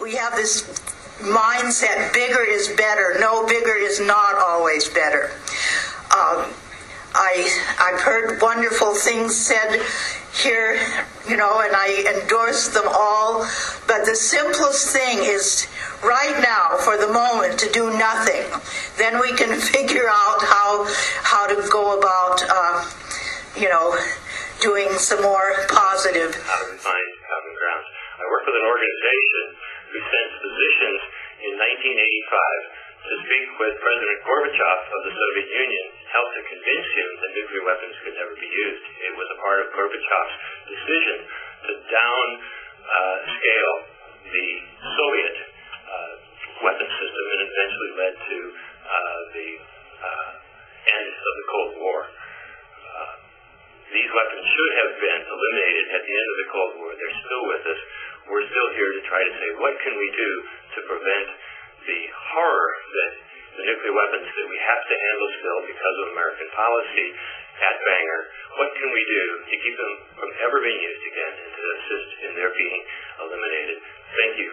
we have this mindset, bigger is better. No, bigger is not always better. I've heard wonderful things said here, and I endorse them all, but the simplest thing is right now, for the moment, to do nothing. Then we can figure out how to go about, doing some more positive. How to find common ground. I work with an organization who sent physicians in 1985 to speak with President Gorbachev of the Soviet Union, helped to convince him that nuclear weapons could never be used. It was a part of Gorbachev's decision to downscale the Soviet weapons system, and eventually led to the end of the Cold War. These weapons should have been eliminated at the end of the Cold War. They're still with us. We're still here to try to say, what can we do to prevent the horror that the nuclear weapons that we have to handle still because of American policy at Bangor, what can we do to keep them from ever being used again and to assist in their being eliminated? Thank you.